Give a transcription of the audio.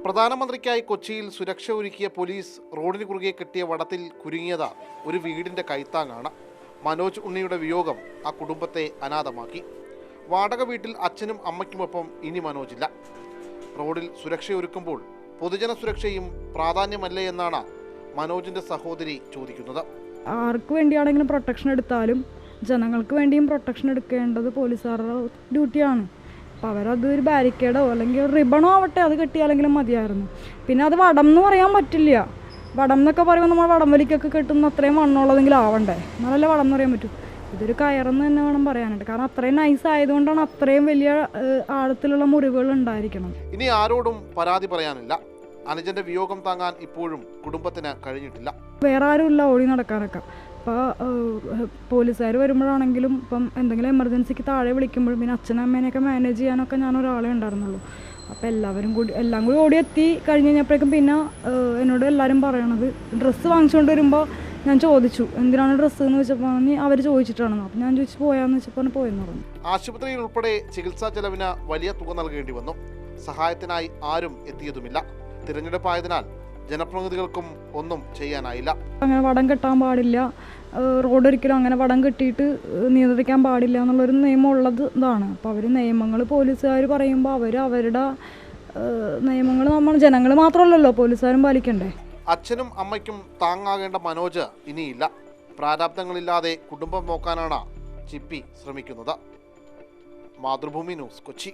പ്രധാനമന്ത്രിക്കായി കൊച്ചിയിൽ സുരക്ഷ ഒരുക്കിയ പോലീസ് റോഡിന് കുറുകെ കെട്ടിയ വടത്തിൽ കുരുങ്ങിയത് ഒരു വീടിൻ്റെ കൈത്താങ്ങാണ്. മനോജ് ഉണ്ണിയുടെ വിയോഗം ആ കുടുംബത്തെ അനാഥമാക്കി. വാടക വീട്ടിൽ അച്ഛനും അമ്മയ്ക്കുമൊപ്പം ഇനി മനോജില്ല. റോഡിൽ സുരക്ഷയൊരുക്കുമ്പോൾ പൊതുജന സുരക്ഷയും പ്രാധാന്യമല്ലേ എന്നാണ് മനോജിൻ്റെ സഹോദരി ചോദിക്കുന്നത്. ആർക്ക് വേണ്ടിയാണെങ്കിലും പ്രൊട്ടക്ഷൻ എടുത്താലും ജനങ്ങൾക്ക് വേണ്ടിയും പ്രൊട്ടക്ഷൻ എടുക്കേണ്ടത് പോലീസുകാരുടെ ഡ്യൂട്ടിയാണ്. അപ്പോൾ അവരത് ഒരു ബാരിക്കേഡോ അല്ലെങ്കിൽ ഒരു റിബണോ ആവട്ടെ അത് കെട്ടിയാലെങ്കിലും മതിയായിരുന്നു. പിന്നെ അത് വടം എന്ന് പറയാൻ പറ്റില്ല. വടം എന്നൊക്കെ പറയുമ്പോൾ നമ്മൾ വടംവലിക്കൊക്കെ കെട്ടുന്ന അത്രയും വണ്ണമുള്ളതെങ്കിലും ആവണ്ടേ, എന്നാലല്ലേ വടം എന്ന് പറയാൻ പറ്റൂ. ഇതൊരു കയറെന്ന് തന്നെ വേണം പറയാനായിട്ട്. കാരണം അത്രയും നൈസ് ആയതുകൊണ്ടാണ് അത്രയും വലിയ ആഴത്തിലുള്ള മുറിവുകൾ ഉണ്ടായിരിക്കണം. ഇനി ആരോടും പരാതി പറയാനില്ല. അനുജന്റെ വിയോഗം താങ്ങാൻ ഇപ്പോഴും കുടുംബത്തിന് കഴിഞ്ഞിട്ടില്ല. വേറെ ആരുമില്ല ഓടി നടക്കാനൊക്കെ. അപ്പോൾ പോലീസുകാർ വരുമ്പോഴാണെങ്കിലും ഇപ്പം എന്തെങ്കിലും എമർജൻസിക്ക് താഴെ വിളിക്കുമ്പോഴും പിന്നെ അച്ഛനും അമ്മേനെയൊക്കെ മാനേജ് ചെയ്യാനൊക്കെ ഞാൻ ഒരാളെ ഉണ്ടായിരുന്നുള്ളൂ. അപ്പോൾ എല്ലാം കൂടി ഓടിയെത്തി കഴിഞ്ഞ് കഴിഞ്ഞപ്പോഴേക്കും പിന്നെ എന്നോട് എല്ലാവരും പറയണത് ഡ്രസ്സ് വാങ്ങിച്ചുകൊണ്ട് വരുമ്പോൾ ഞാൻ ചോദിച്ചു എന്തിനാണ് ഡ്രസ്സ് എന്ന് വെച്ചപ്പോൾ അവർ ചോദിച്ചിട്ടാണെന്ന്. അപ്പോൾ ഞാൻ ചോദിച്ചു പോയാന്ന് വെച്ചപ്പോൾ പോയെന്ന് പറഞ്ഞു. ആശുപത്രിയിൽ ഉൾപ്പെടെ ചികിത്സാ ചെലവിന് വലിയ തുക നൽകേണ്ടി വന്നു. സഹായത്തിനായി ആരും എത്തിയതുമില്ല. തിരഞ്ഞെടുപ്പായതിനാൽ ജനപ്രതിനിധികൾക്കും ഒന്നും ചെയ്യാനായില്ല. അങ്ങനെ വടം കെട്ടാൻ പാടില്ല, റോഡ് ഒരിക്കലും അങ്ങനെ വടം കെട്ടിയിട്ട് നിയന്ത്രിക്കാൻ പാടില്ല എന്നുള്ളൊരു നിയമം ഉള്ളത് ഇതാണ്. അപ്പോൾ അവർ നിയമങ്ങൾ പോലീസുകാർ പറയുമ്പോൾ അവരുടെ നിയമങ്ങൾ നമ്മൾ ജനങ്ങൾ മാത്രമല്ലല്ലോ പോലീസുകാരും പാലിക്കണ്ടേ. അച്ഛനും അമ്മയ്ക്കും താങ്ങാകേണ്ട മനോജ് ഇനിയില്ല. പ്രാരാബ്ദങ്ങളില്ലാതെ കുടുംബം നോക്കാനാണ് ചിപ്പി ശ്രമിക്കുന്നത്. മാതൃഭൂമി ന്യൂസ്, കൊച്ചി.